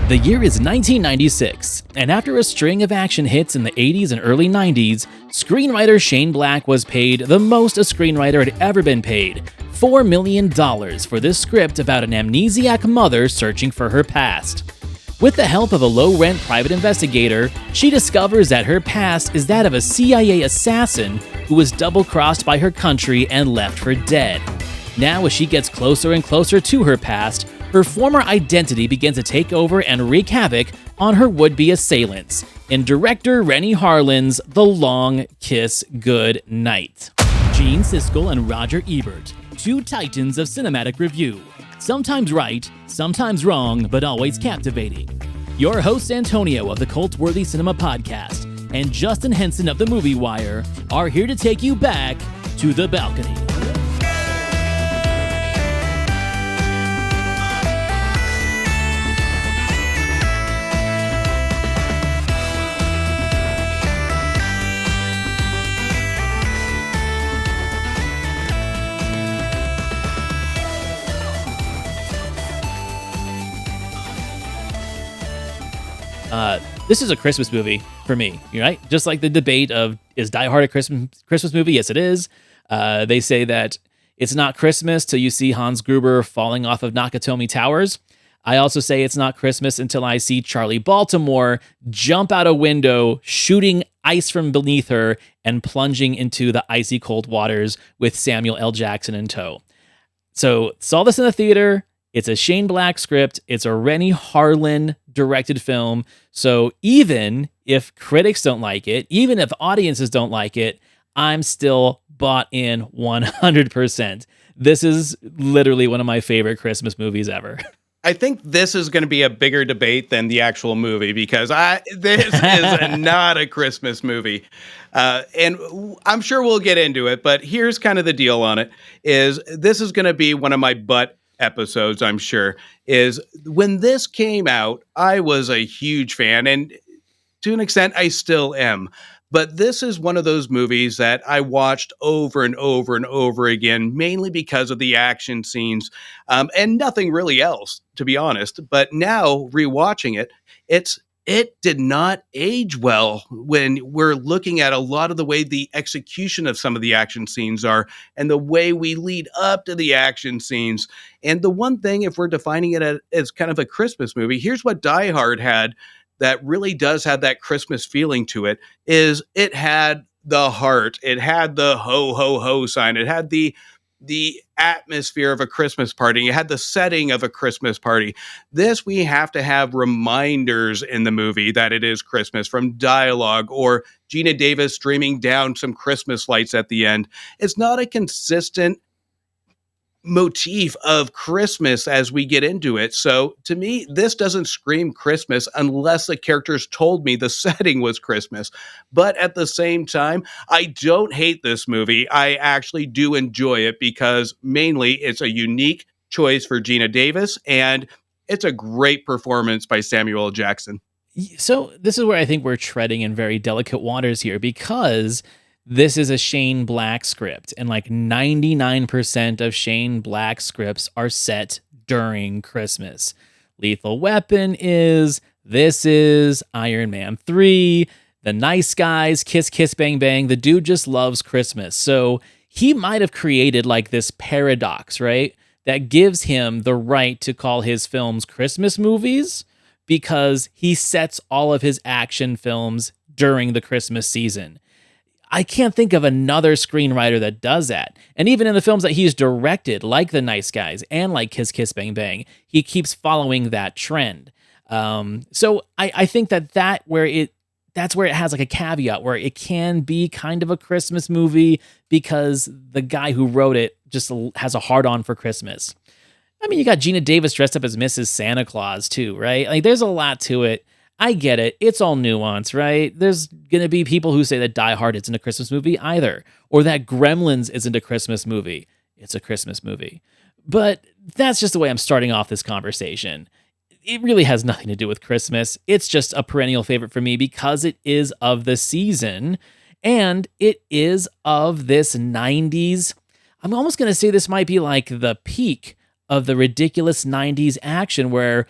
The year is 1996, and after a string of action hits in the 80s and early 90s, screenwriter Shane Black was paid the most a screenwriter had ever been paid, $4 million for this script about an amnesiac mother searching for her past. With the help of a low-rent private investigator, she discovers that her past is that of a CIA assassin who was double-crossed by her country and left for dead. Now, as she gets closer and closer to her past, her former identity begins to take over and wreak havoc on her would-be assailants in director Renny Harlin's The Long Kiss Goodnight. Gene Siskel and Roger Ebert, two titans of cinematic review. Sometimes right, sometimes wrong, but always captivating. Your hosts Antonio of the Cult-Worthy Cinema Podcast and Justin Henson of The Movie Wire are here to take you back to the balcony. This is a Christmas movie for me, right? Just like the debate of, is Die Hard a Christmas movie? Yes, it is. They say that it's not Christmas till you see Hans Gruber falling off of Nakatomi Towers. I also say it's not Christmas until I see Charlie Baltimore jump out a window, shooting ice from beneath her and plunging into the icy cold waters with Samuel L. Jackson in tow. So saw this in the theater. It's a Shane Black script. It's a Renny Harlin directed film. So even if critics don't like it, even if audiences don't like it, I'm still bought in 100%. This is literally one of my favorite Christmas movies ever. I think this is going to be a bigger debate than the actual movie because this is not a Christmas movie. And I'm sure we'll get into it, but here's kind of the deal on it is this is going to be one of my butt episodes, I'm sure, is when this came out, I was a huge fan, and to an extent, I still am. But this is one of those movies that I watched over and over and over again, mainly because of the action scenes, and nothing really else, to be honest. But now, rewatching it, it did not age well when we're looking at a lot of the way the execution of some of the action scenes are and the way we lead up to the action scenes. And the one thing, if we're defining it as kind of a Christmas movie, here's what Die Hard had that really does have that Christmas feeling to it, is it had the heart. It had the ho, ho, ho sign. It had the atmosphere of a Christmas party. It had the setting of a Christmas party. This, we have to have reminders in the movie that it is Christmas from dialogue or Geena Davis streaming down some Christmas lights at the end. It's not a consistent motif of Christmas as we get into it. So to me, this doesn't scream Christmas unless the characters told me the setting was Christmas. But at the same time, I don't hate this movie. I actually do enjoy it because mainly it's a unique choice for Geena Davis and it's a great performance by Samuel L. Jackson. So this is where I think we're treading in very delicate waters here because this is a Shane Black script, and like 99% of Shane Black scripts are set during Christmas. Lethal Weapon is, this is, Iron Man 3, The Nice Guys, Kiss Kiss Bang Bang. The dude just loves Christmas. So he might have created like this paradox, right? That gives him the right to call his films Christmas movies because he sets all of his action films during the Christmas season. I can't think of another screenwriter that does that. And even in the films that he's directed, like The Nice Guys and like Kiss Kiss Bang Bang, he keeps following that trend. So I think that's where it has like a caveat where it can be kind of a Christmas movie because the guy who wrote it just has a hard-on for Christmas. I mean, you got Geena Davis dressed up as Mrs. Santa Claus too, right? Like there's a lot to it. I get it. It's all nuance, right? There's going to be people who say that Die Hard isn't a Christmas movie either, or that Gremlins isn't a Christmas movie. It's a Christmas movie. But that's just the way I'm starting off this conversation. It really has nothing to do with Christmas. It's just a perennial favorite for me because it is of the season, and it is of this 90s. I'm almost going to say this might be like the peak of the ridiculous 90s action where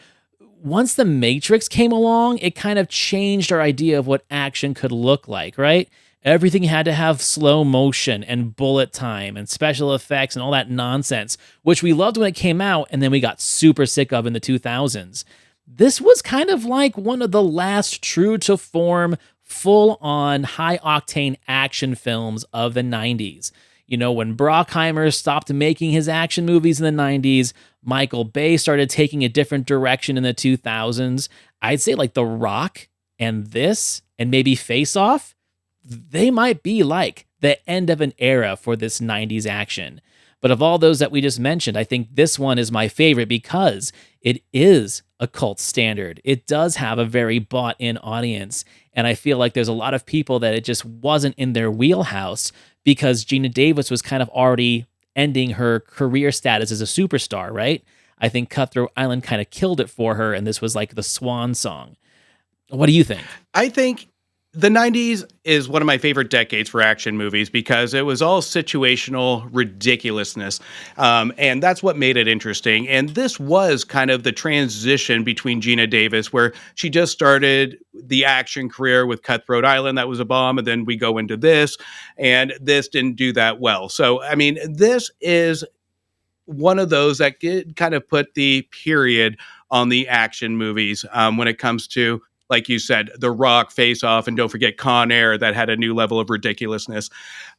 once The Matrix came along, it kind of changed our idea of what action could look like, right? Everything had to have slow motion and bullet time and special effects and all that nonsense, which we loved when it came out and then we got super sick of in the 2000s. This was kind of like one of the last true to form, full on high octane action films of the 90s. You know, when Brockheimer stopped making his action movies in the 90s, Michael Bay started taking a different direction in the 2000s. I'd say like The Rock and this and maybe Face Off, they might be like the end of an era for this 90s action. But of all those that we just mentioned, I think this one is my favorite because it is a cult standard. It does have a very bought in audience. And I feel like there's a lot of people that it just wasn't in their wheelhouse because Geena Davis was kind of already ending her career status as a superstar, right? I think Cutthroat Island kind of killed it for her, and this was like the swan song. What do you think? I think the 90s is one of my favorite decades for action movies because it was all situational ridiculousness. And that's what made it interesting. And this was kind of the transition between Geena Davis, where she just started the action career with Cutthroat Island. That was a bomb. And then we go into this, and this didn't do that well. So, I mean, this is one of those that kind of put the period on the action movies when it comes to, like you said, The Rock, Face Off, and don't forget Con Air, that had a new level of ridiculousness.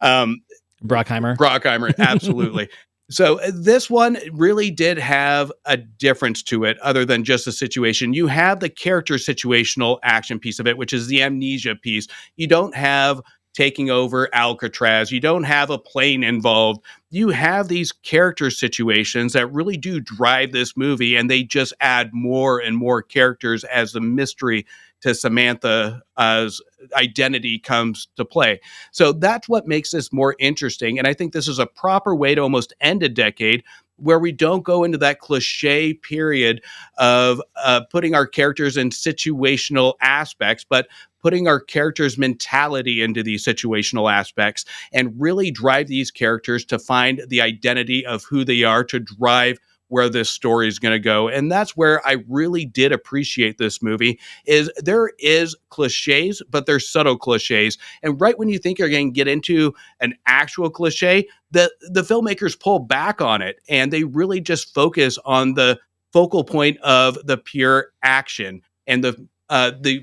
Brockheimer, absolutely. So this one really did have a difference to it other than just the situation. You have the character situational action piece of it, which is the amnesia piece. You don't have taking over Alcatraz. You don't have a plane involved. You have these character situations that really do drive this movie, and they just add more and more characters as the mystery to Samantha's identity comes to play. So that's what makes this more interesting. And I think this is a proper way to almost end a decade where we don't go into that cliche period of putting our characters in situational aspects, but putting our characters' mentality into these situational aspects and really drive these characters to find the identity of who they are, to drive where this story is going to go. And that's where I really did appreciate this movie. Is there is cliches, but they're subtle cliches. And right when you think you're going to get into an actual cliche, the filmmakers pull back on it, and they really just focus on the focal point of the pure action and the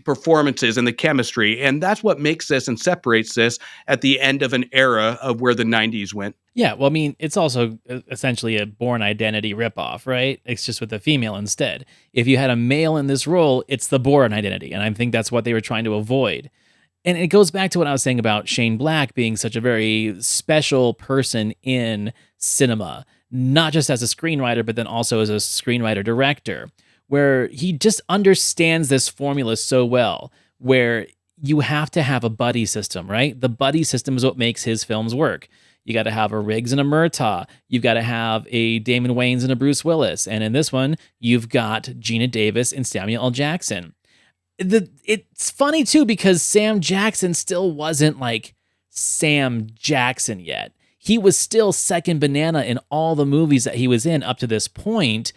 performances and the chemistry. And that's what makes this and separates this at the end of an era of where the 90s went. Yeah, well, I mean, it's also essentially a Born Identity ripoff, right? It's just with a female instead. If you had a male in this role, it's the Born Identity, and I think that's what they were trying to avoid. And it goes back to what I was saying about Shane Black being such a very special person in cinema, not just as a screenwriter, but then also as a screenwriter-director, where he just understands this formula so well, where you have to have a buddy system, right? The buddy system is what makes his films work. You got to have a Riggs and a Murtaugh. You've got to have a Damon Wayans and a Bruce Willis. And in this one, you've got Geena Davis and Samuel L. Jackson. It's funny, too, because Sam Jackson still wasn't like Sam Jackson yet. He was still second banana in all the movies that he was in up to this point.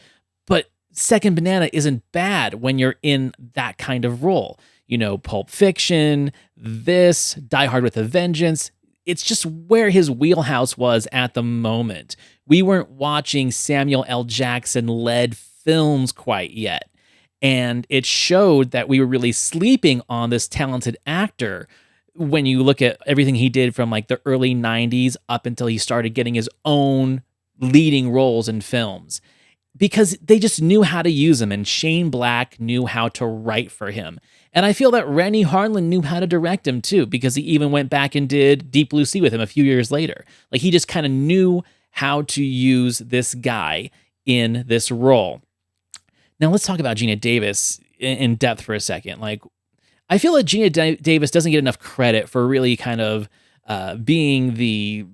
But second banana isn't bad when you're in that kind of role. You know, Pulp Fiction, this, Die Hard with a Vengeance. It's just where his wheelhouse was at the moment. We weren't watching Samuel L. Jackson-led films quite yet. And it showed that we were really sleeping on this talented actor when you look at everything he did from like the early 90s up until he started getting his own leading roles in films. Because they just knew how to use him, and Shane Black knew how to write for him. And I feel that Renny Harlin knew how to direct him too, because he even went back and did Deep Blue Sea with him a few years later. Like, he just kind of knew how to use this guy in this role. Now let's talk about Geena Davis in depth for a second. Like, I feel like Geena Davis doesn't get enough credit for really kind of being the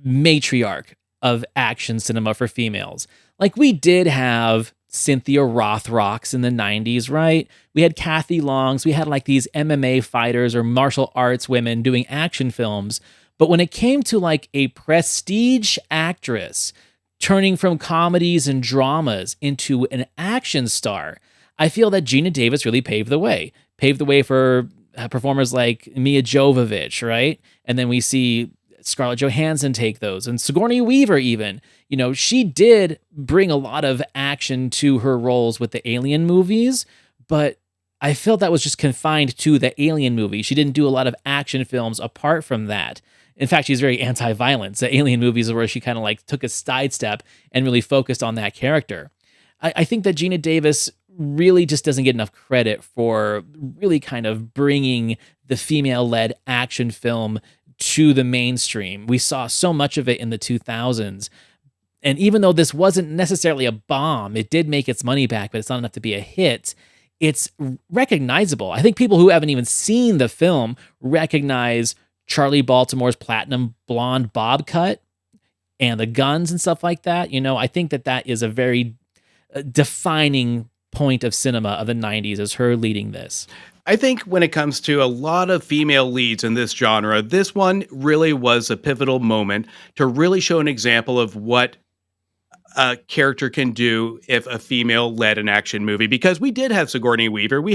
matriarch of action cinema for females. Like, we did have Cynthia Rothrock's in the 90s, right? We had Kathy Longs. We had like these MMA fighters or martial arts women doing action films. But when it came to like a prestige actress turning from comedies and dramas into an action star, I feel that Geena Davis really paved the way for performers like Mia Jovovich, right? And then we see Scarlett Johansson take those, and Sigourney Weaver even. She did bring a lot of action to her roles with the Alien movies, but I felt that was just confined to the Alien movie. She didn't do a lot of action films apart from that. In fact, she's very anti-violence. The Alien movies are where she kind of like took a sidestep and really focused on that character. I think that Geena Davis really just doesn't get enough credit for really kind of bringing the female-led action film to the mainstream. We saw so much of it in the 2000s. And even though this wasn't necessarily a bomb, it did make its money back, but it's not enough to be a hit. It's recognizable. I think people who haven't even seen the film recognize Charlie Baltimore's platinum blonde bob cut and the guns and stuff like that. I think that is a very defining point of cinema of the 90s, is her leading this. I think when it comes to a lot of female leads in this genre, this one really was a pivotal moment to really show an example of what a character can do if a female led an action movie, because we did have Sigourney Weaver. We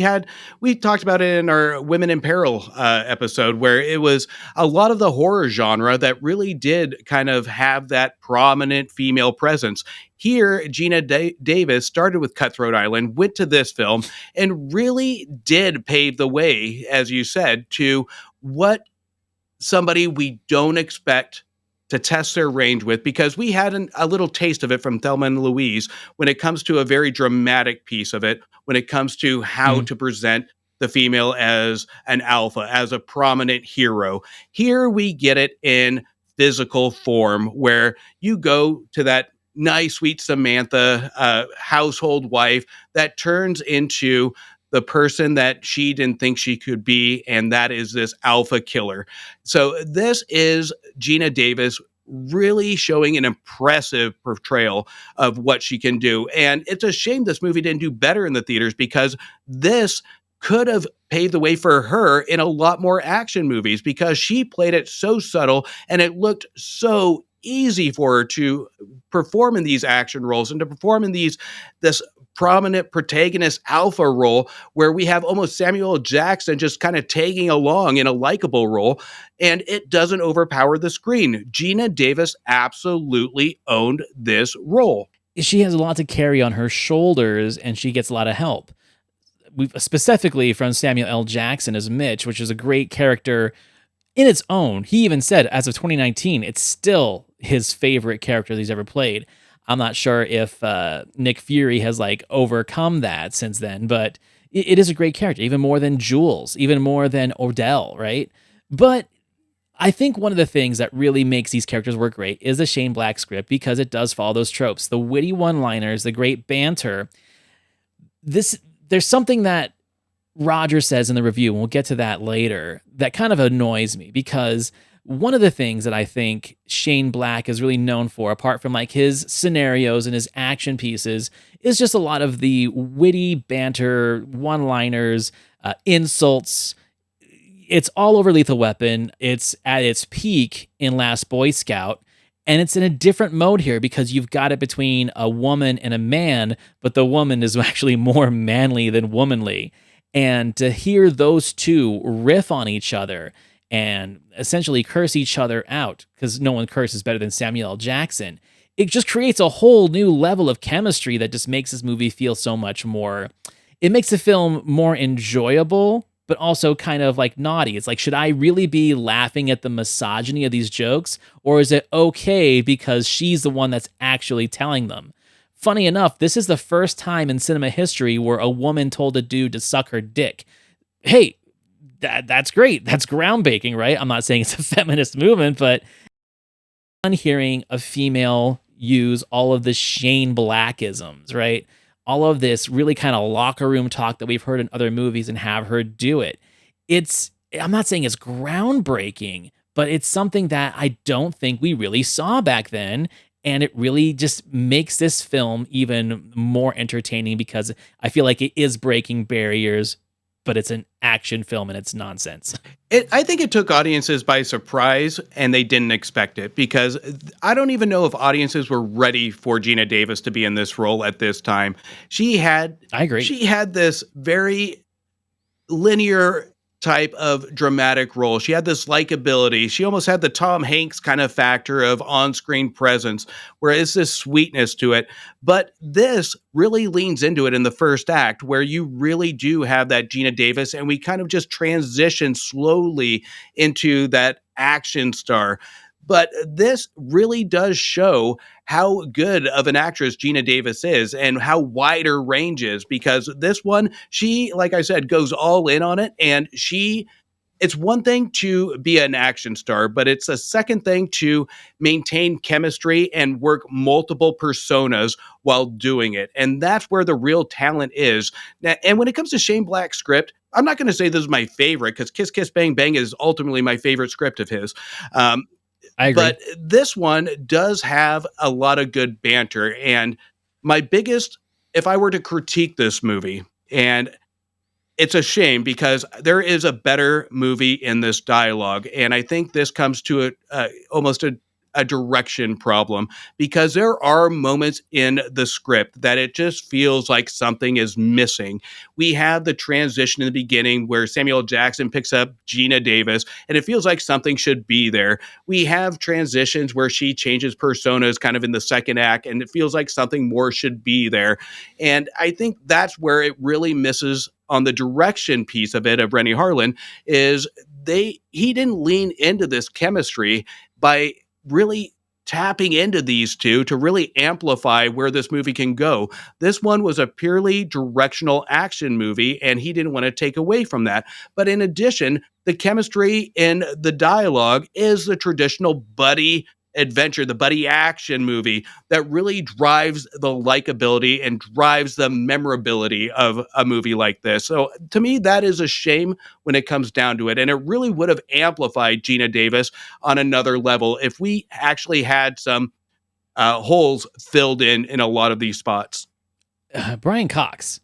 talked about it in our Women in Peril episode, where it was a lot of the horror genre that really did kind of have that prominent female presence. Here, Geena Davis started with Cutthroat Island, went to this film, and really did pave the way, as you said, to what somebody we don't expect to test their range with, because we had a little taste of it from Thelma and Louise when it comes to a very dramatic piece of it, when it comes to how to present the female as an alpha, as a prominent hero. Here we get it in physical form, where you go to that nice, sweet Samantha, household wife that turns into the person that she didn't think she could be, and that is this alpha killer. So this is Geena Davis really showing an impressive portrayal of what she can do. And it's a shame this movie didn't do better in the theaters, because this could have paved the way for her in a lot more action movies, because she played it so subtle and it looked so easy for her to perform in these action roles and to perform in this prominent protagonist alpha role, where we have almost Samuel L. Jackson just kind of tagging along in a likable role, and it doesn't overpower the screen. Geena Davis absolutely owned this role. She has a lot to carry on her shoulders, and she gets a lot of help. Specifically from Samuel L. Jackson as Mitch, which is a great character in its own. He even said, as of 2019, it's still his favorite character that he's ever played. I'm not sure if Nick Fury has like overcome that since then, but it is a great character, even more than Jules, even more than Odell, right? But I think one of the things that really makes these characters work great is the Shane Black script, because it does follow those tropes, the witty one-liners, the great banter. There's something that Roger says in the review, and we'll get to that later, that kind of annoys me, because one of the things that I think Shane Black is really known for, apart from like his scenarios and his action pieces, is just a lot of the witty banter, one-liners, insults. It's all over Lethal Weapon. It's at its peak in Last Boy Scout. And it's in a different mode here, because you've got it between a woman and a man, but the woman is actually more manly than womanly. And to hear those two riff on each other and essentially curse each other out, because no one curses better than Samuel L. Jackson, it just creates a whole new level of chemistry that just makes this movie feel so much more. It makes the film more enjoyable, but also kind of like naughty. It's like, should I really be laughing at the misogyny of these jokes, or is it okay because she's the one that's actually telling them? Funny enough, this is the first time in cinema history where a woman told a dude to suck her dick. Hey, that's great. That's groundbreaking, right? I'm not saying it's a feminist movement, but I'm hearing a female use all of the Shane Blackisms, right? All of this really kind of locker room talk that we've heard in other movies, and have her do it. I'm not saying it's groundbreaking, but it's something that I don't think we really saw back then. And it really just makes this film even more entertaining, because I feel like it is breaking barriers but it's an action film and it's nonsense. I think it took audiences by surprise and they didn't expect it because I don't even know if audiences were ready for Geena Davis to be in this role at this time. I agree. She had this very linear type of dramatic role. She had this likability. She almost had the Tom Hanks kind of factor of on-screen presence, where it's this sweetness to it. But this really leans into it in the first act, where you really do have that Geena Davis, and we kind of just transition slowly into that action star. But this really does show how good of an actress Geena Davis is and how wide her range is, because this one, she, like I said, goes all in on it. And it's one thing to be an action star, but it's a second thing to maintain chemistry and work multiple personas while doing it. And that's where the real talent is. Now, and when it comes to Shane Black's script, I'm not going to say this is my favorite, because Kiss Kiss Bang Bang is ultimately my favorite script of his. I agree. But this one does have a lot of good banter. And if I were to critique this movie, and it's a shame because there is a better movie in this dialogue. And I think this comes to almost a direction problem, because there are moments in the script that it just feels like something is missing. We have the transition in the beginning where Samuel Jackson picks up Geena Davis, and it feels like something should be there. We have transitions where she changes personas kind of in the second act, and it feels like something more should be there. And I think that's where it really misses on the direction piece of it, of Renny Harlin, is he didn't lean into this chemistry by really tapping into these two to really amplify where this movie can go. This one was a purely directional action movie, and he didn't want to take away from that. But in addition, the chemistry in the dialogue is the traditional buddy adventure, the buddy action movie that really drives the likability and drives the memorability of a movie like this. So to me, that is a shame when it comes down to it. And it really would have amplified Geena Davis on another level if we actually had some holes filled in a lot of these spots. Brian Cox.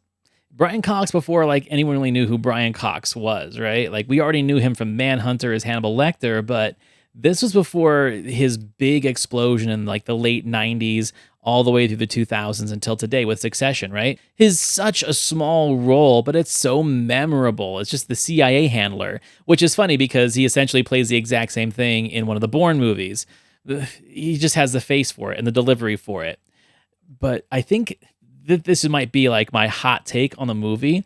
Brian Cox, before like anyone really knew who Brian Cox was, right? Like we already knew him from Manhunter as Hannibal Lecter, but this was before his big explosion in like the late 90s all the way through the 2000s until today with Succession, right? His such a small role, but it's so memorable. It's just the CIA handler, which is funny because he essentially plays the exact same thing in one of the Bourne movies. He just has the face for it and the delivery for it. But I think that this might be like my hot take on the movie.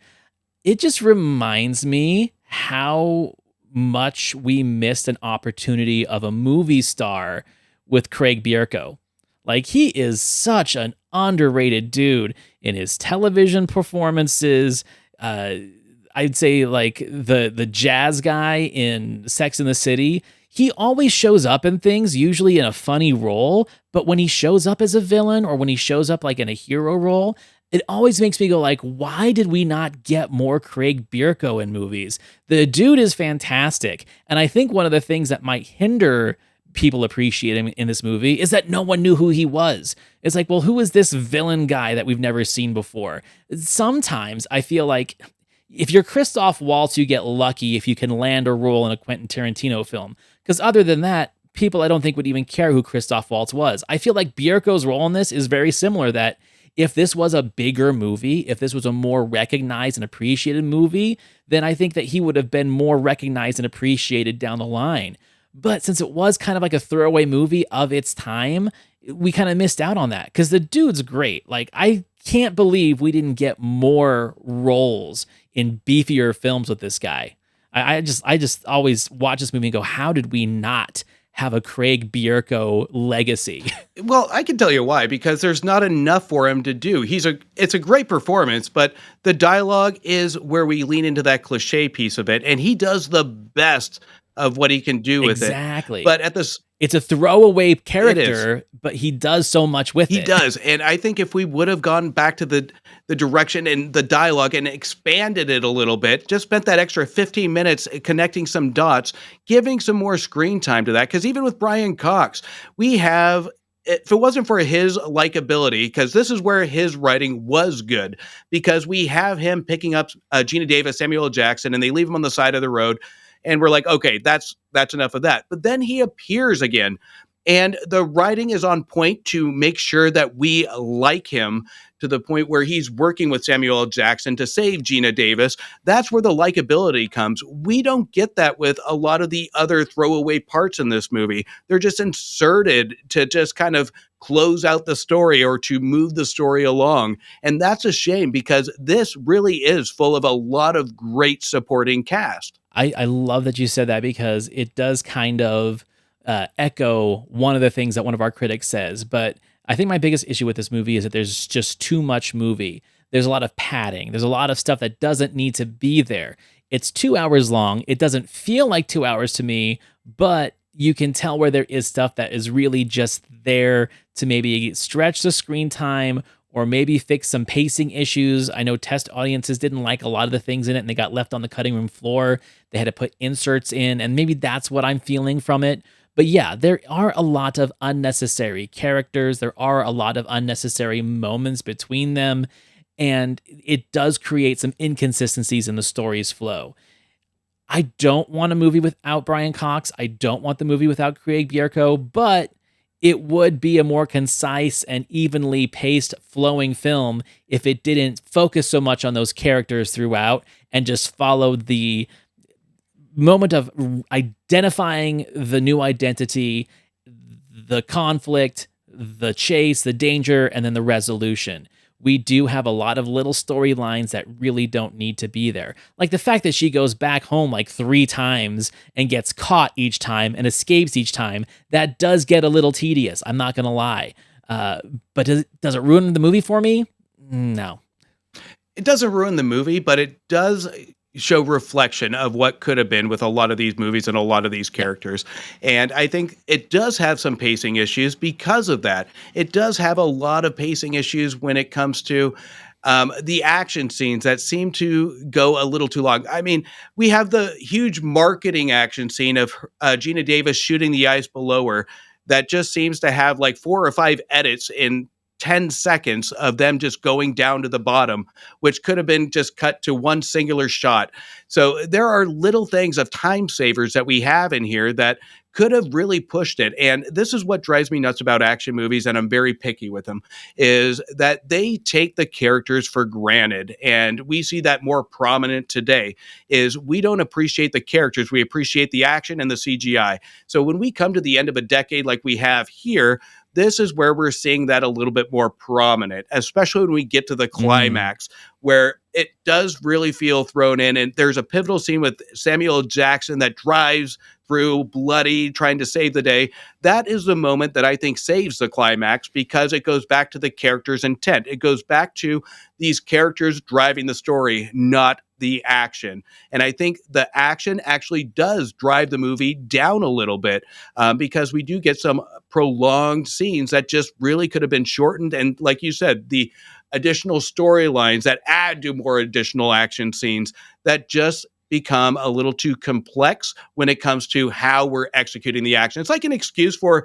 It just reminds me how much we missed an opportunity of a movie star with Craig Bierko. Like, he is such an underrated dude in his television performances. I'd say like the jazz guy in Sex and the City. He always shows up in things, usually in a funny role, but when he shows up as a villain or when he shows up like in a hero role, it always makes me go like, why did we not get more Craig Bierko in movies? The dude is fantastic. And I think one of the things that might hinder people appreciating him in this movie is that no one knew who he was. It's like, well, who is this villain guy that we've never seen before? Sometimes I feel like if you're Christoph Waltz, you get lucky if you can land a role in a Quentin Tarantino film. Because other than that, people I don't think would even care who Christoph Waltz was. I feel like Bierko's role in this is very similar, that if this was a bigger movie, if this was a more recognized and appreciated movie, then I think that he would have been more recognized and appreciated down the line. But since it was kind of like a throwaway movie of its time, we kind of missed out on that because the dude's great. Like, I can't believe we didn't get more roles in beefier films with this guy. I just always watch this movie and go, how did we not have a Craig Bierko legacy? Well, I can tell you why, because there's not enough for him to do. It's a great performance, but the dialogue is where we lean into that cliche piece of it, and he does the best of what he can do with it. Exactly. But it's a throwaway character, but he does so much with it. He does. And I think if we would have gone back to the direction and the dialogue and expanded it a little bit, just spent that extra 15 minutes connecting some dots, giving some more screen time to that. Because even with Brian Cox, we have if it wasn't for his likability, because this is where his writing was good, because we have him picking up Geena Davis, Samuel L. Jackson, and they leave him on the side of the road, and we're like, okay, that's enough of that. But then he appears again, and the writing is on point to make sure that we like him to the point where he's working with Samuel L. Jackson to save Geena Davis. That's where the likability comes. We don't get that with a lot of the other throwaway parts in this movie. They're just inserted to just kind of close out the story or to move the story along. And that's a shame, because this really is full of a lot of great supporting cast. I love that you said that, because it does kind of echo one of the things that one of our critics says. But I think my biggest issue with this movie is that there's just too much movie. There's a lot of padding. There's a lot of stuff that doesn't need to be there. It's 2 hours long. It doesn't feel like 2 hours to me, but you can tell where there is stuff that is really just there to maybe stretch the screen time or maybe fix some pacing issues. I know test audiences didn't like a lot of the things in it and they got left on the cutting room floor. They had to put inserts in, and maybe that's what I'm feeling from it. But yeah, there are a lot of unnecessary characters. There are a lot of unnecessary moments between them, and it does create some inconsistencies in the story's flow. I don't want a movie without Brian Cox. I don't want the movie without Craig Bierko, but it would be a more concise and evenly paced, flowing film if it didn't focus so much on those characters throughout and just followed the moment of identifying the new identity, the conflict, the chase, the danger, and then the resolution. We do have a lot of little storylines that really don't need to be there. Like the fact that she goes back home like 3 times and gets caught each time and escapes each time, that does get a little tedious. I'm not going to lie. But does it ruin the movie for me? No. It doesn't ruin the movie, but it does show reflection of what could have been with a lot of these movies and a lot of these characters. And I think it does have some pacing issues because of that. It does have a lot of pacing issues when it comes to the action scenes that seem to go a little too long. I mean, we have the huge marketing action scene of Geena Davis shooting the ice below her that just seems to have like 4 or 5 edits in 10 seconds of them just going down to the bottom, which could have been just cut to one singular shot. So there are little things of time savers that we have in here that could have really pushed it. And this is what drives me nuts about action movies, and I'm very picky with them, is that they take the characters for granted. And we see that more prominent today, is we don't appreciate the characters. We appreciate the action and the CGI. So when we come to the end of a decade like we have here, this is where we're seeing that a little bit more prominent, especially when we get to the climax, where it does really feel thrown in. And there's a pivotal scene with Samuel L. Jackson that drives through bloody, trying to save the day. That is the moment that I think saves the climax, because it goes back to the character's intent. It goes back to these characters driving the story, not the action. And I think the action actually does drive the movie down a little bit, because we do get some prolonged scenes that just really could have been shortened. And like you said, the additional storylines that add to more additional action scenes that just become a little too complex when it comes to how we're executing the action. It's like an excuse for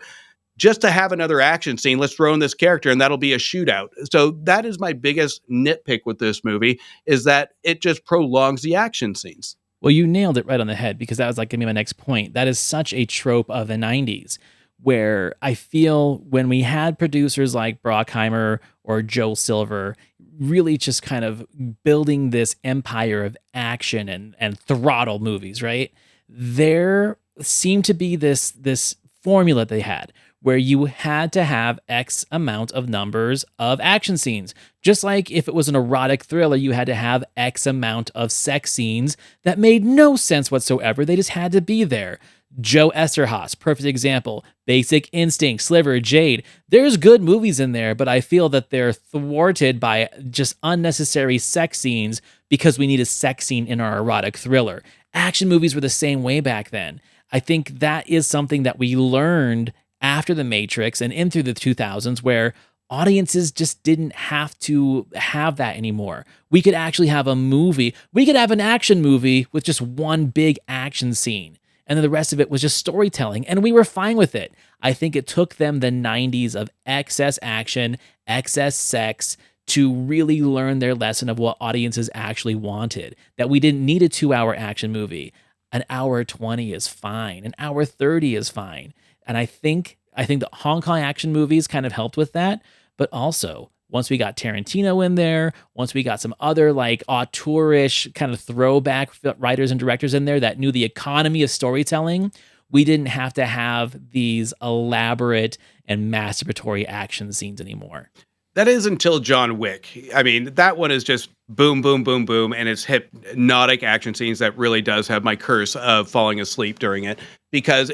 just to have another action scene. Let's throw in this character and that'll be a shootout. So that is my biggest nitpick with this movie, is that it just prolongs the action scenes. Well, you nailed it right on the head, because that was like gonna be my next point. That is such a trope of the 90s, where I feel when we had producers like Brockheimer or Joe Silver really just kind of building this empire of action and throttle movies, right? There seemed to be this formula they had where you had to have X amount of numbers of action scenes. Just like if it was an erotic thriller, you had to have X amount of sex scenes that made no sense whatsoever. They just had to be there. Joe Esterhaas, perfect example. Basic Instinct, Sliver, Jade. There's good movies in there, but I feel that they're thwarted by just unnecessary sex scenes because we need a sex scene in our erotic thriller. Action movies were the same way back then. I think that is something that we learned after The Matrix and in through the 2000s, where audiences just didn't have to have that anymore. We could actually have a movie. We could have an action movie with just one big action scene. and then the rest of it was just storytelling, and we were fine with it. I think it took them the 90s of excess action, excess sex, to really learn their lesson of what audiences actually wanted. That we didn't need a 2-hour action movie. An hour 20 is fine. An hour 30 is fine. And I think the Hong Kong action movies kind of helped with that, but also once we got Tarantino in there, once we got some other like auteurish kind of throwback writers and directors in there that knew the economy of storytelling, we didn't have to have these elaborate and masturbatory action scenes anymore. That is until John Wick. I mean, that one is just boom, boom, boom, boom, and it's hypnotic action scenes that really does have my curse of falling asleep during it, because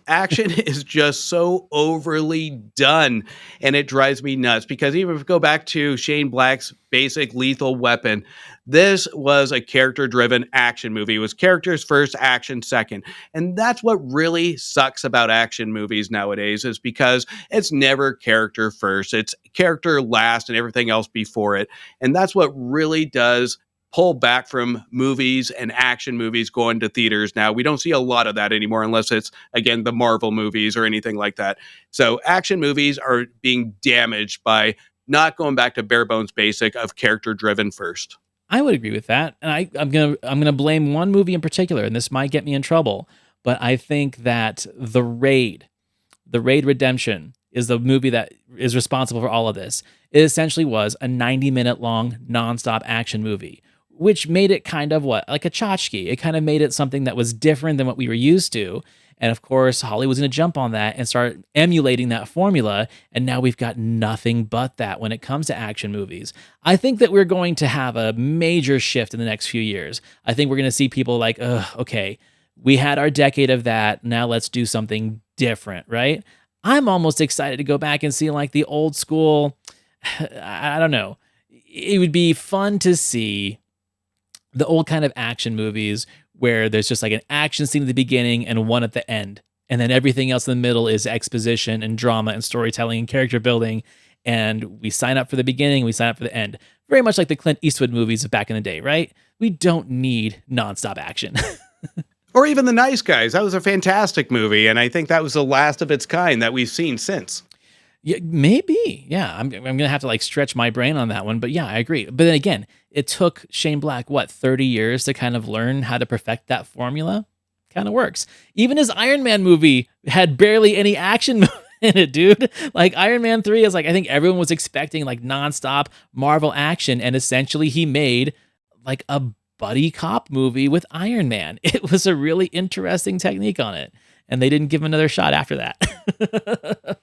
action is just so overly done, and it drives me nuts. Because even if we go back to Shane Black's basic Lethal Weapon, this was a character-driven action movie. It was characters first, action second. And that's what really sucks about action movies nowadays, is because it's never character first. It's character last and everything else before it. And that's what really does pull back from movies and action movies going to theaters now. We don't see a lot of that anymore unless it's, again, the Marvel movies or anything like that. So action movies are being damaged by not going back to bare bones basic of character driven first. I would agree with that. And I'm gonna blame one movie in particular, and this might get me in trouble, but I think that The Raid Redemption, is the movie that is responsible for all of this. It essentially was a 90-minute long nonstop action movie, which made it kind of like a tchotchke. It kind of made it something that was different than what we were used to. And of course, Hollywood's going to jump on that and start emulating that formula. And now we've got nothing but that when it comes to action movies. I think that we're going to have a major shift in the next few years. I think we're going to see people like, okay, we had our decade of that. Now let's do something different, right? I'm almost excited to go back and see like the old school. I don't know. It would be fun to see the old kind of action movies where there's just like an action scene at the beginning and one at the end. And then everything else in the middle is exposition and drama and storytelling and character building. And we sign up for the beginning, we sign up for the end. Very much like the Clint Eastwood movies of back in the day, right? We don't need nonstop action. Or even The Nice Guys. That was a fantastic movie, and I think that was the last of its kind that we've seen since. Yeah, maybe. Yeah, I'm gonna have to like stretch my brain on that one, but yeah, I agree. But then again, it took Shane Black 30 years to kind of learn how to perfect that formula. Kind of works. Even his Iron Man movie had barely any action in it, dude. Like Iron Man 3 is like, I think everyone was expecting like nonstop Marvel action, and essentially he made like a buddy cop movie with Iron Man. It was a really interesting technique on it, and they didn't give him another shot after that.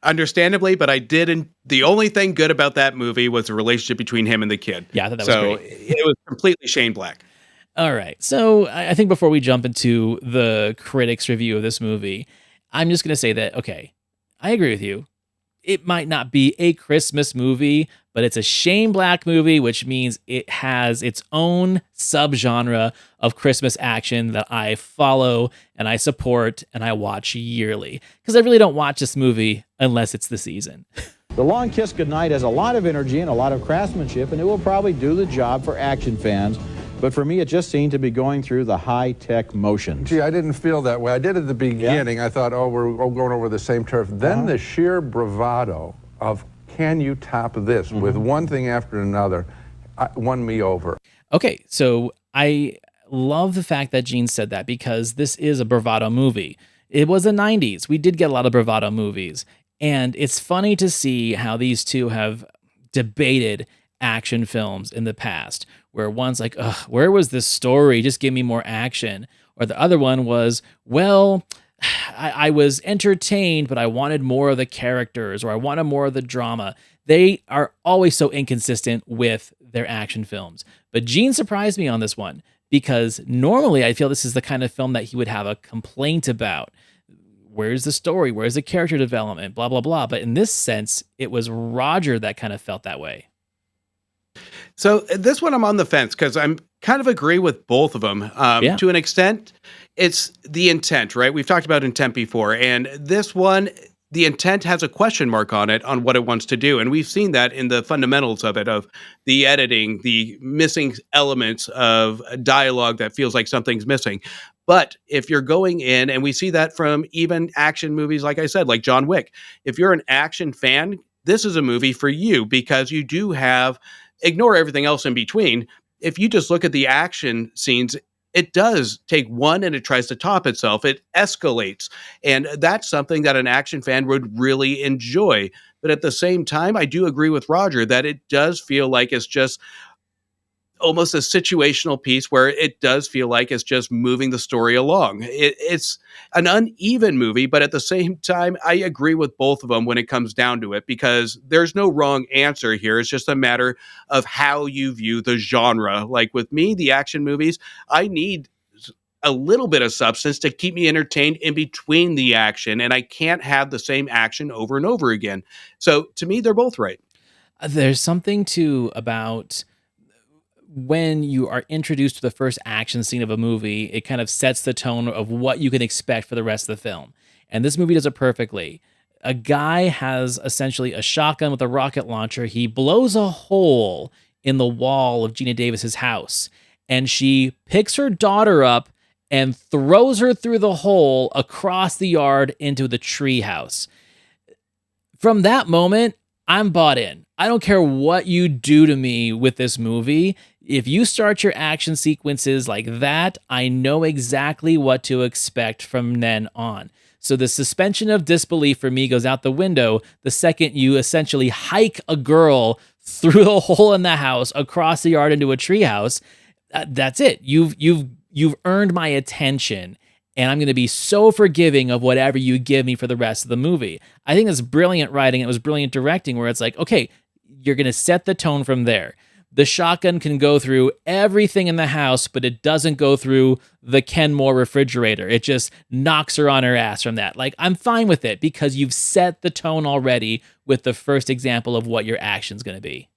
Understandably, but the only thing good about that movie was the relationship between him and the kid. Yeah, I thought that was great. It was completely Shane Black. All right. So I think before we jump into the critics' review of this movie, I'm just going to say that, okay, I agree with you. It might not be a Christmas movie, but it's a Shane Black movie, which means it has its own subgenre of Christmas action that I follow and I support and I watch yearly. Because I really don't watch this movie unless it's the season. The Long Kiss Goodnight has a lot of energy and a lot of craftsmanship, and it will probably do the job for action fans. But for me, it just seemed to be going through the high-tech motions. Gee, I didn't feel that way. I did at the beginning. Yeah. I thought, we're going over the same turf. Then the sheer bravado of, can you top this with one thing after another, won me over. Okay, so I love the fact that Gene said that, because this is a bravado movie. It was the 90s. We did get a lot of bravado movies. And it's funny to see how these two have debated action films in the past, where one's like, where was this story? Just give me more action. Or the other one was, well, I was entertained, but I wanted more of the characters, or I wanted more of the drama. They are always so inconsistent with their action films. But Gene surprised me on this one, because normally I feel this is the kind of film that he would have a complaint about. Where's the story? Where's the character development? Blah, blah, blah. But in this sense, it was Roger that kind of felt that way. So this one I'm on the fence, because I'm kind of agree with both of them. To an extent, it's the intent, right? We've talked about intent before, and this one, the intent has a question mark on it on what it wants to do. And we've seen that in the fundamentals of it, of the editing, the missing elements of dialogue that feels like something's missing. But if you're going in, and we see that from even action movies, like I said, like John Wick, if you're an action fan, this is a movie for you because you do have, ignore everything else in between. If you just look at the action scenes, it does take one and it tries to top itself. It escalates. And that's something that an action fan would really enjoy. But at the same time, I do agree with Roger that it does feel like it's just almost a situational piece where it does feel like it's just moving the story along. It's an uneven movie, but at the same time, I agree with both of them when it comes down to it, because there's no wrong answer here. It's just a matter of how you view the genre. Like with me, the action movies, I need a little bit of substance to keep me entertained in between the action, and I can't have the same action over and over again. So to me, they're both right. There's something too about when you are introduced to the first action scene of a movie, it kind of sets the tone of what you can expect for the rest of the film. And this movie does it perfectly. A guy has essentially a shotgun with a rocket launcher. He blows a hole in the wall of Geena Davis's house, and she picks her daughter up and throws her through the hole across the yard into the tree house. From that moment, I'm bought in. I don't care what you do to me with this movie. If you start your action sequences like that, I know exactly what to expect from then on. So the suspension of disbelief for me goes out the window the second you essentially hike a girl through a hole in the house across the yard into a treehouse. That's it. You've earned my attention, and I'm going to be so forgiving of whatever you give me for the rest of the movie. I think it's brilliant writing. It was brilliant directing, where it's like, okay, you're going to set the tone from there. The shotgun can go through everything in the house, but it doesn't go through the Kenmore refrigerator. It just knocks her on her ass from that. Like, I'm fine with it because you've set the tone already with the first example of what your action's going to be.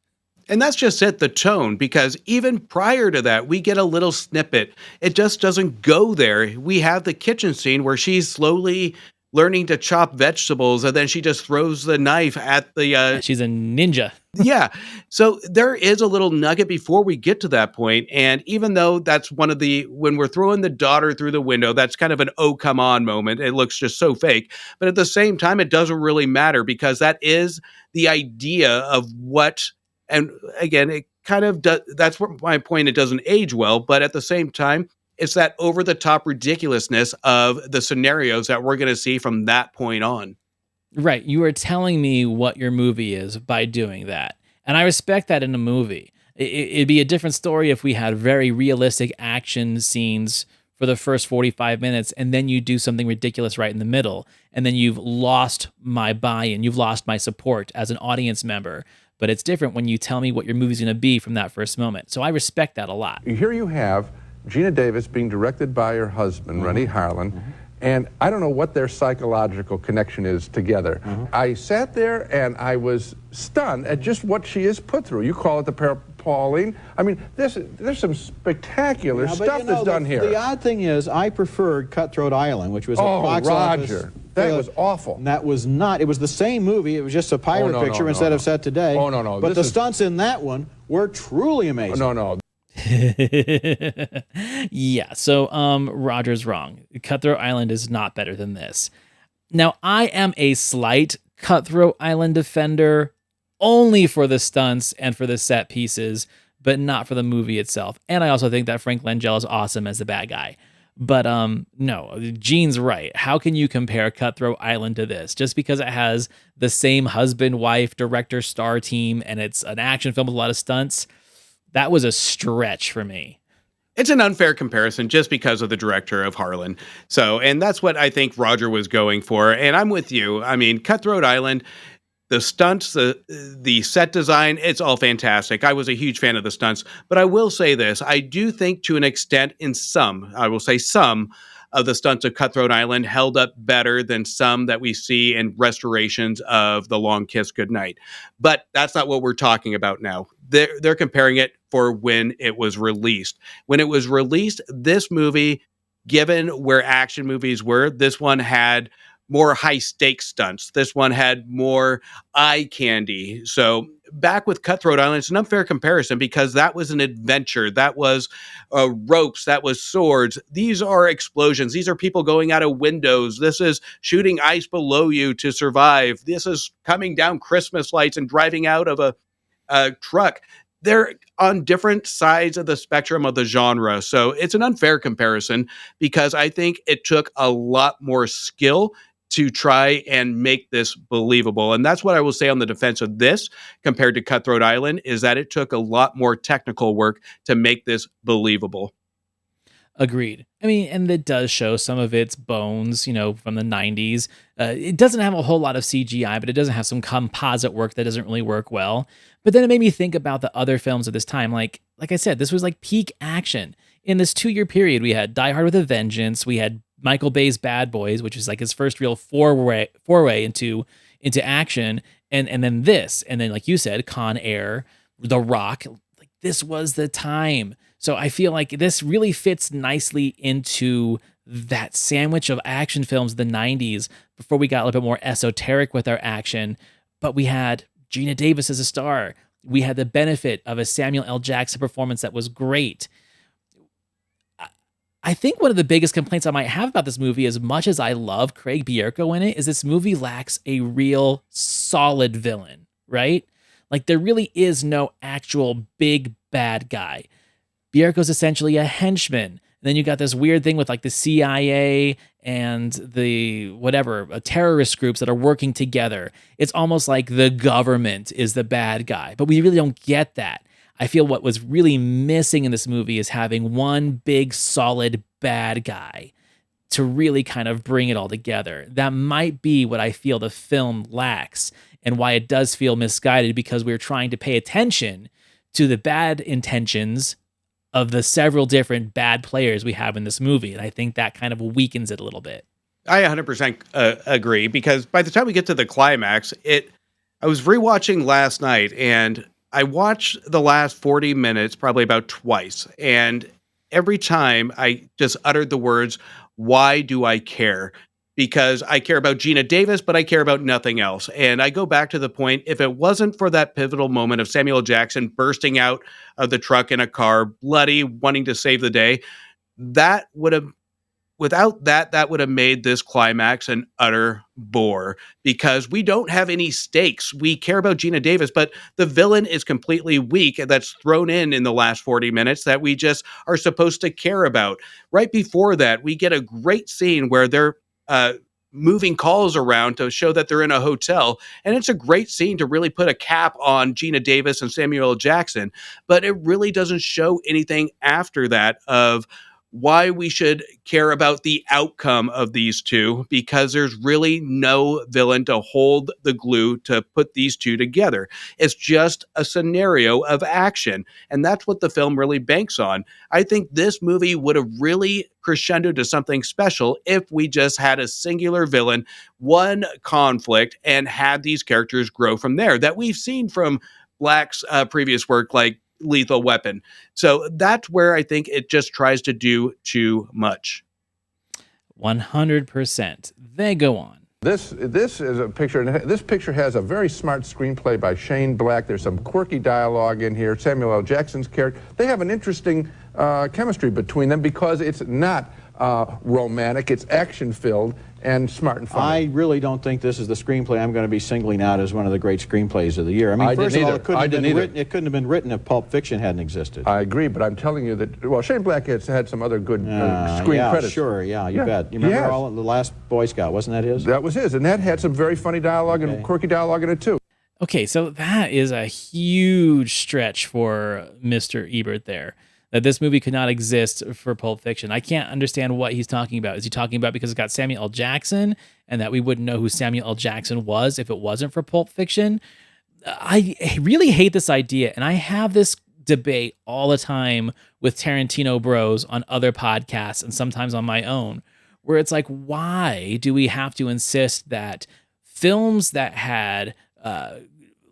And that's just set the tone, because even prior to that, we get a little snippet. It just doesn't go there. We have the kitchen scene where she's slowly learning to chop vegetables, and then she just throws the knife at the... She's a ninja. Yeah. So there is a little nugget before we get to that point. And even though that's one of the, when we're throwing the daughter through the window, that's kind of an oh, come on moment. It looks just so fake. But at the same time, it doesn't really matter, because that is the idea of what, and again, it kind of does, that's what my point, it doesn't age well. But at the same time, it's that over the top ridiculousness of the scenarios that we're going to see from that point on. Right. You are telling me what your movie is by doing that. And I respect that in a movie. It'd be a different story if we had very realistic action scenes for the first 45 minutes, and then you do something ridiculous right in the middle. And then you've lost my buy-in. You've lost my support as an audience member. But it's different when you tell me what your movie's going to be from that first moment. So I respect that a lot. Here you have Geena Davis being directed by her husband, Renny Harlin, and I don't know what their psychological connection is together. I sat there and I was stunned at just what she has put through. You call it the Pauline. I mean, there's some spectacular stuff that's done here. The odd thing is, I preferred Cutthroat Island, which was a box office. Roger, that was awful. And that was not. It was the same movie. It was just a pirate picture instead of set today. Oh, no. But the stunts in that one were truly amazing. No. Yeah, so Roger's wrong. Cutthroat Island is not better than this. Now, I am a slight Cutthroat Island defender only for the stunts and for the set pieces, but not for the movie itself. And I also think that Frank Langella is awesome as the bad guy. But no, Gene's right. How can you compare Cutthroat Island to this? Just because it has the same husband, wife, director, star team, and it's an action film with a lot of stunts, that was a stretch for me. It's an unfair comparison just because of the director of Harlin. So, and that's what I think Roger was going for. And I'm with you. I mean, Cutthroat Island, the stunts, the set design, it's all fantastic. I was a huge fan of the stunts, but I will say this. I do think to an extent I will say some of the stunts of Cutthroat Island held up better than some that we see in restorations of The Long Kiss Goodnight. But that's not what we're talking about now. They're comparing it for when it was released. When it was released, this movie, given where action movies were, this one had more high stakes stunts. This one had more eye candy. So back with Cutthroat Island, it's an unfair comparison because that was an adventure. That was ropes. That was swords. These are explosions. These are people going out of windows. This is shooting ice below you to survive. This is coming down Christmas lights and driving out of a truck. They're on different sides of the spectrum of the genre. So it's an unfair comparison because I think it took a lot more skill to try and make this believable. And that's what I will say on the defense of this compared to Cutthroat Island, is that it took a lot more technical work to make this believable. Agreed. I mean, and it does show some of its bones, from the 90s. It doesn't have a whole lot of CGI, but it doesn't have some composite work that doesn't really work well. But then it made me think about the other films of this time. Like I said, this was like peak action. In this 2-year period, we had Die Hard with a Vengeance. We had Michael Bay's Bad Boys, which is like his first real foray into action. And then this. And then, like you said, Con Air, The Rock. Like, this was the time. So I feel like this really fits nicely into that sandwich of action films of the 90s before we got a little bit more esoteric with our action. But we had Geena Davis as a star. We had the benefit of a Samuel L. Jackson performance that was great. I think one of the biggest complaints I might have about this movie, as much as I love Craig Bierko in it, is this movie lacks a real solid villain, right? Like, there really is no actual big bad guy. Bierko's essentially a henchman. And then you got this weird thing with like the CIA and the terrorist groups that are working together. It's almost like the government is the bad guy, but we really don't get that. I feel what was really missing in this movie is having one big solid bad guy to really kind of bring it all together. That might be what I feel the film lacks and why it does feel misguided, because we're trying to pay attention to the bad intentions of the several different bad players we have in this movie. And I think that kind of weakens it a little bit. I 100% agree, because by the time we get to the climax, I was rewatching last night and I watched the last 40 minutes probably about twice. And every time I just uttered the words, "Why do I care?" Because I care about Geena Davis, but I care about nothing else. And I go back to the point, if it wasn't for that pivotal moment of Samuel L. Jackson bursting out of the truck in a car, bloody, wanting to save the day, that would have made this climax an utter bore, because we don't have any stakes. We care about Geena Davis, but the villain is completely weak, and that's thrown in the last 40 minutes that we just are supposed to care about. Right before that, we get a great scene where they're moving calls around to show that they're in a hotel. And it's a great scene to really put a cap on Geena Davis and Samuel L. Jackson, but it really doesn't show anything after that of why we should care about the outcome of these two, because there's really no villain to hold the glue to put these two together. It's just a scenario of action, and that's what the film really banks on. I think this movie would have really crescendoed to something special if we just had a singular villain, one conflict, and had these characters grow from there, that we've seen from Black's previous work like Lethal Weapon. So that's where I think it just tries to do too much. 100%. They go on. This is a picture, and this picture has a very smart screenplay by Shane Black. There's some quirky dialogue in here. Samuel L. Jackson's character. They have an interesting chemistry between them because it's not romantic. It's action-filled and smart and funny. I really don't think this is the screenplay I'm going to be singling out as one of the great screenplays of the year. I mean, first of all, it couldn't have been written if Pulp Fiction hadn't existed. I agree, but I'm telling you that, well, Shane Black has had some other good screen credits. Sure, you bet. You remember all The Last Boy Scout, wasn't that his? That was his, and that had some very funny dialogue and quirky dialogue in it, too. Okay, so that is a huge stretch for Mr. Ebert there. That this movie could not exist for Pulp Fiction. I can't understand what he's talking about. Is he talking about because it's got Samuel L. Jackson and that we wouldn't know who Samuel L. Jackson was if it wasn't for Pulp Fiction? I really hate this idea, and I have this debate all the time with Tarantino bros on other podcasts and sometimes on my own, where it's like, why do we have to insist that films that had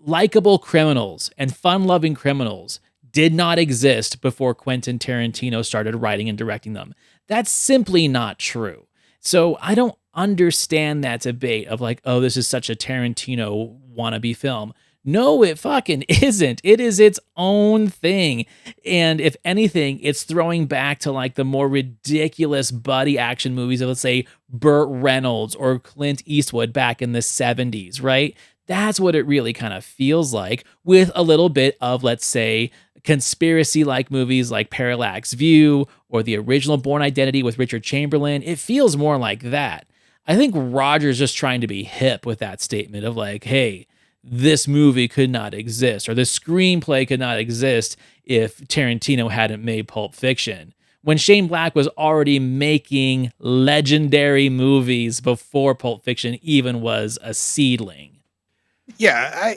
likable criminals and fun-loving criminals did not exist before Quentin Tarantino started writing and directing them? That's simply not true. So I don't understand that debate of like, oh, this is such a Tarantino wannabe film. No, it fucking isn't. It is its own thing. And if anything, it's throwing back to like the more ridiculous buddy action movies of, let's say, Burt Reynolds or Clint Eastwood back in the 70s, right? That's what it really kind of feels like, with a little bit of, let's say, conspiracy like movies like Parallax View or the original Bourne Identity with Richard Chamberlain. It feels more like that. I think Roger's just trying to be hip with that statement of like, hey, this movie could not exist, or this screenplay could not exist if Tarantino hadn't made Pulp Fiction. When Shane Black was already making legendary movies before Pulp Fiction even was a seedling. Yeah,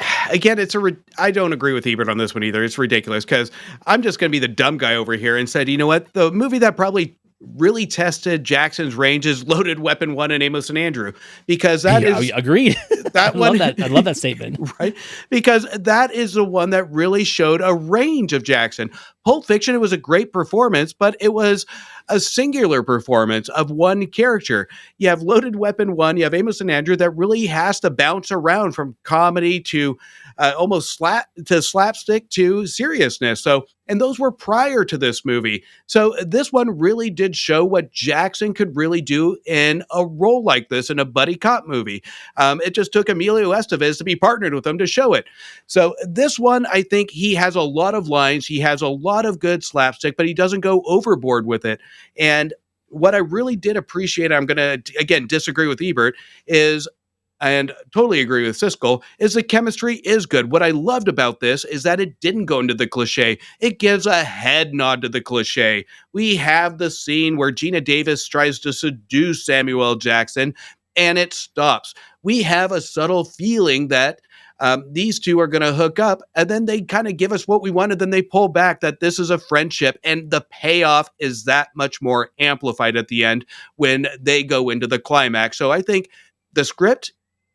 I don't agree with Ebert on this one either. It's ridiculous because I'm just going to be the dumb guy over here and said, you know what? The movie that probably really tested Jackson's range is Loaded Weapon 1 and Amos and Andrew, because that is agreed. That I one. I love that statement. Right? Because that is the one that really showed a range of Jackson. Pulp Fiction, it was a great performance, but it was a singular performance of one character. You have Loaded Weapon 1, you have Amos and Andrew that really has to bounce around from comedy to almost slapstick to seriousness. So, and those were prior to this movie. So this one really did show what Jackson could really do in a role like this in a buddy cop movie. It just took Emilio Estevez to be partnered with him to show it. So this one, I think he has a lot of lines. He has a lot of good slapstick, but he doesn't go overboard with it. And what I really did appreciate, I'm going to, again, disagree with Ebert, and totally agree with Siskel, is the chemistry is good. What I loved about this is that it didn't go into the cliche. It gives a head nod to the cliche. We have the scene where Geena Davis tries to seduce Samuel L. Jackson, and it stops. We have a subtle feeling that these two are going to hook up, and then they kind of give us what we wanted, then they pull back that this is a friendship, and the payoff is that much more amplified at the end when they go into the climax. So I think the script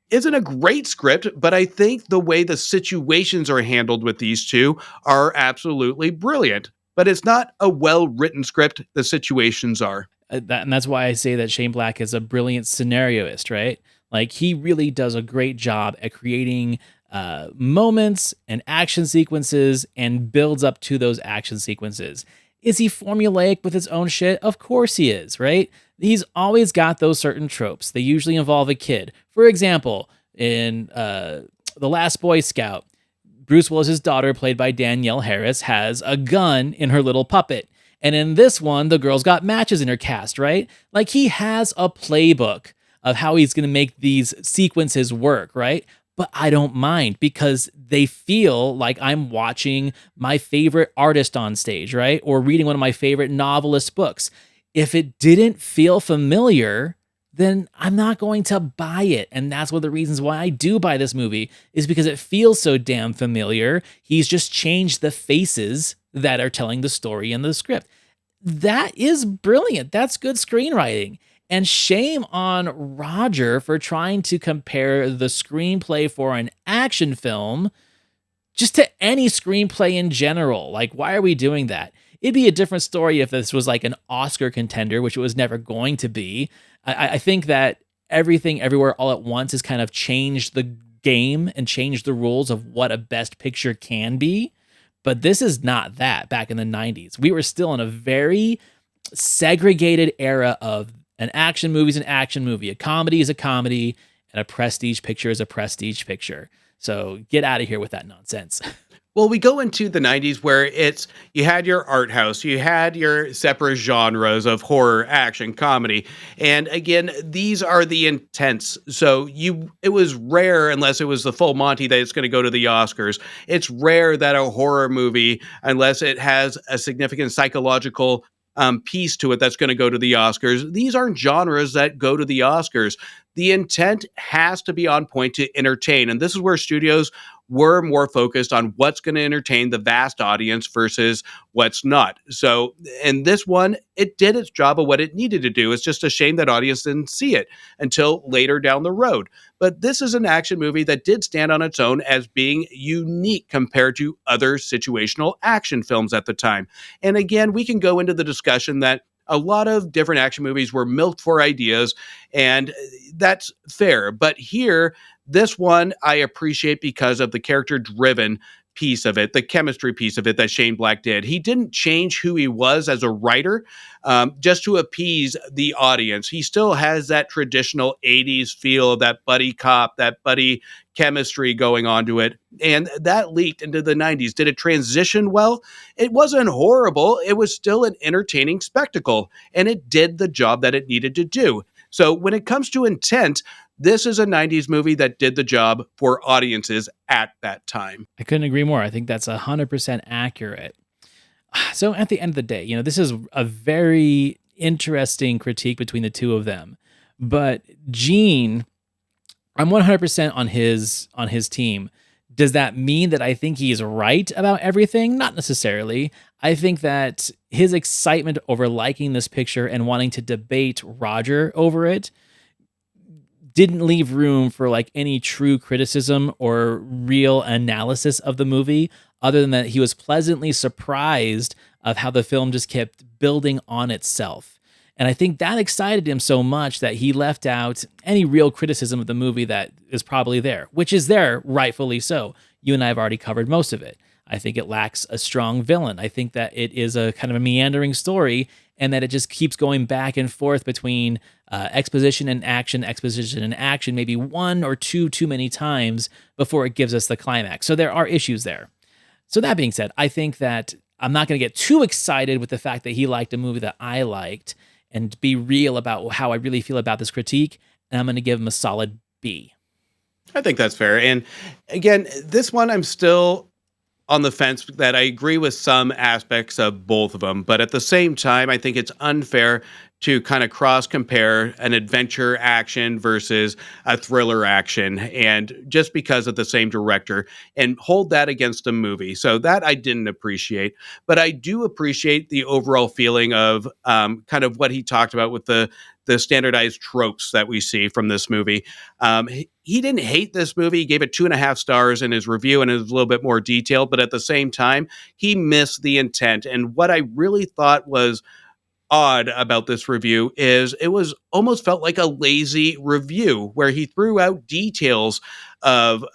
isn't a great script, but I think the way the situations are handled with these two are absolutely brilliant. But it's not a well-written script. The situations are. And that's why I say that Shane Black is a brilliant scenarioist, right? Like, he really does a great job at creating moments and action sequences and builds up to those action sequences. Is he formulaic with his own shit? Of course he is, right? He's always got those certain tropes. They usually involve a kid. For example, in The Last Boy Scout, Bruce Willis's daughter, played by Danielle Harris, has a gun in her little puppet. And in this one, the girl's got matches in her cast, right? Like, he has a playbook of how he's going to make these sequences work, right? But I don't mind, because they feel like I'm watching my favorite artist on stage, right? Or reading one of my favorite novelist books. If it didn't feel familiar, then I'm not going to buy it. And that's one of the reasons why I do buy this movie, is because it feels so damn familiar. He's just changed the faces that are telling the story in the script. That is brilliant. That's good screenwriting. And shame on Roger for trying to compare the screenplay for an action film just to any screenplay in general. Like, why are we doing that? It'd be a different story if this was like an Oscar contender, which it was never going to be. I think that Everything Everywhere All at Once has kind of changed the game and changed the rules of what a best picture can be. But this is not that back in the 90s. We were still in a very segregated era of an action movie is an action movie, a comedy is a comedy, and a prestige picture is a prestige picture. So get out of here with that nonsense. Well, we go into the 90s where you had your art house, you had your separate genres of horror, action, comedy. And again, these are the intents. So it was rare, unless it was the full Monty, that it's going to go to the Oscars. It's rare that a horror movie, unless it has a significant psychological piece to it, that's going to go to the Oscars. These aren't genres that go to the Oscars. The intent has to be on point to entertain. And this is where studios were more focused on what's going to entertain the vast audience versus what's not. So in this one, it did its job of what it needed to do. It's just a shame that audience didn't see it until later down the road. But this is an action movie that did stand on its own as being unique compared to other situational action films at the time. And again, we can go into the discussion that A lot of different action movies were milked for ideas, and that's fair. But here, this one I appreciate because of the character driven piece of it, the chemistry piece of it that Shane Black did. He didn't change who he was as a writer just to appease the audience. He still has that traditional 80s feel, that buddy cop, that buddy chemistry going on to it. And that leaked into the 90s. Did it transition well? It wasn't horrible. It was still an entertaining spectacle, and it did the job that it needed to do. So when it comes to intent, this is a 90s movie that did the job for audiences at that time. I couldn't agree more. I think that's 100% accurate. So at the end of the day, this is a very interesting critique between the two of them. But Gene, I'm 100% on his team. Does that mean that I think he's right about everything? Not necessarily. I think that his excitement over liking this picture and wanting to debate Roger over it didn't leave room for like any true criticism or real analysis of the movie, other than that he was pleasantly surprised of how the film just kept building on itself. And I think that excited him so much that he left out any real criticism of the movie that is probably there, which is there, rightfully so. You and I have already covered most of it. I think it lacks a strong villain. I think that it is a kind of a meandering story, and that it just keeps going back and forth between exposition and action, maybe one or two too many times before it gives us the climax. So there are issues there. So that being said, I think that I'm not going to get too excited with the fact that he liked a movie that I liked and be real about how I really feel about this critique. And I'm going to give him a solid B. I think that's fair. And again, this one I'm still on the fence that I agree with some aspects of both of them. But at the same time, I think it's unfair to kind of cross compare an adventure action versus a thriller action, and just because of the same director, and hold that against a movie. So that I didn't appreciate, but I do appreciate the overall feeling of kind of what he talked about with the standardized tropes that we see from this movie. He didn't hate this movie. He gave it 2.5 stars in his review, and it was a little bit more detailed, but at the same time, he missed the intent. And what I really thought was odd about this review is it was almost felt like a lazy review where he threw out details of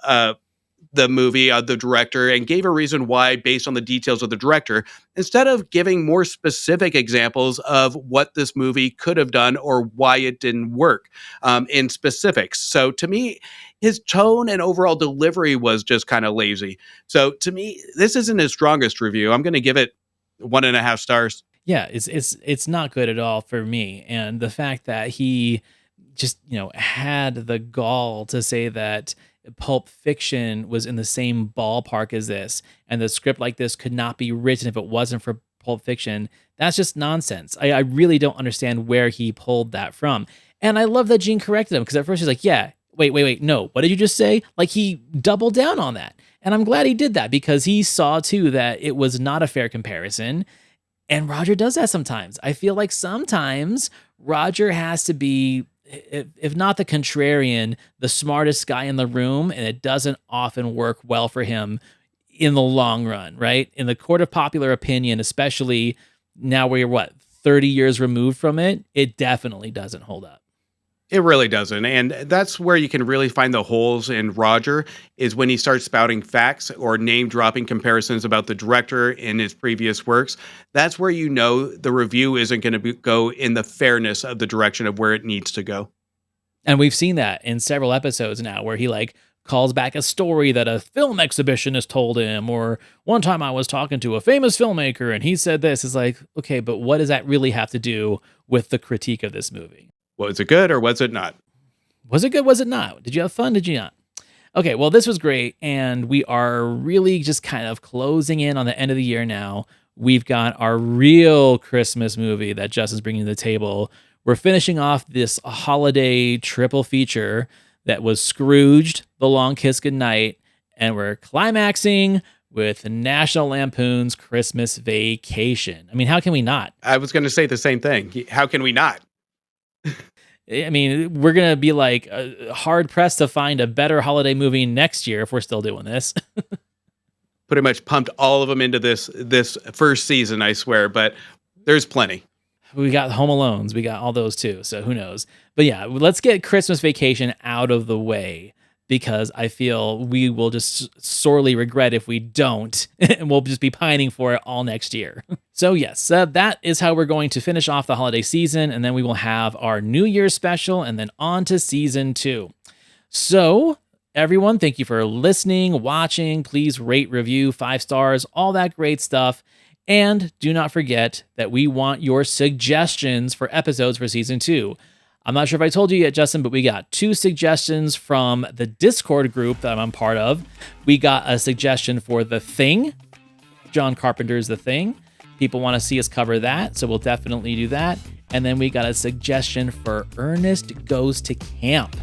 the movie, the director, and gave a reason why based on the details of the director, instead of giving more specific examples of what this movie could have done or why it didn't work in specifics. So to me, his tone and overall delivery was just kind of lazy. So to me, this isn't his strongest review. I'm going to give it 1.5 stars. Yeah, it's not good at all for me. And the fact that he just, had the gall to say that Pulp Fiction was in the same ballpark as this, and the script like this could not be written if it wasn't for Pulp Fiction, that's just nonsense. I really don't understand where he pulled that from. And I love that Gene corrected him, because at first he's like, yeah, wait, no, what did you just say? Like, he doubled down on that. And I'm glad he did that, because he saw too that it was not a fair comparison. And Roger does that sometimes. I feel like sometimes Roger has to be, if not the contrarian, the smartest guy in the room, and it doesn't often work well for him in the long run, right? In the court of popular opinion, especially now we're 30 years removed from it, it definitely doesn't hold up. It really doesn't. And that's where you can really find the holes in Roger, is when he starts spouting facts or name dropping comparisons about the director in his previous works. That's where you know the review isn't going to go in the fairness of the direction of where it needs to go. And we've seen that in several episodes now, where he calls back a story that a film exhibition has told him, or one time I was talking to a famous filmmaker and he said this. Is like, okay, but what does that really have to do with the critique of this movie? Was it good or was it not? Was it good? Was it not? Did you have fun? Did you not? Okay, well, this was great. And we are really just kind of closing in on the end of the year now. We've got our real Christmas movie that Justin's bringing to the table. We're finishing off this holiday triple feature that was Scrooged, The Long Kiss Goodnight, and we're climaxing with National Lampoon's Christmas Vacation. I mean, how can we not? I was going to say the same thing. How can we not? I mean, we're going to be hard pressed to find a better holiday movie next year if we're still doing this. Pretty much pumped all of them into this first season, I swear, but there's plenty. We got Home Alones. We got all those too. So who knows? But yeah, let's get Christmas Vacation out of the way, because I feel we will just sorely regret if we don't, and we'll just be pining for it all next year. So yes, that is how we're going to finish off the holiday season, and then we will have our New Year's special, and then on to season 2. So everyone, thank you for listening, watching. Please rate, review, 5 stars, all that great stuff. And do not forget that we want your suggestions for episodes for season 2. I'm not sure if I told you yet, Justin, but we got 2 suggestions from the Discord group that I'm part of. We got a suggestion for The Thing, John Carpenter's The Thing. People want to see us cover that, so we'll definitely do that. And then we got a suggestion for Ernest Goes to Camp.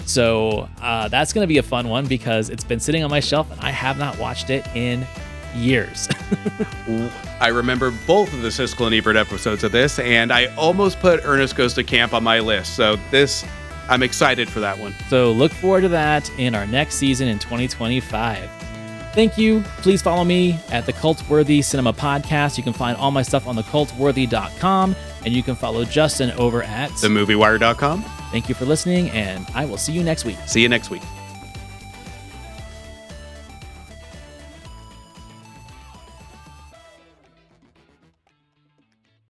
So that's going to be a fun one, because it's been sitting on my shelf and I have not watched it in years. I remember both of the Siskel and Ebert episodes of this, and I almost put Ernest Goes to Camp on my list. So I'm excited for that one. So look forward to that in our next season in 2025. Thank you. Please follow me at the Cultworthy Cinema Podcast. You can find all my stuff on thecultworthy.com, and you can follow Justin over at themoviewire.com. Thank you for listening, and I will see you next week. See you next week.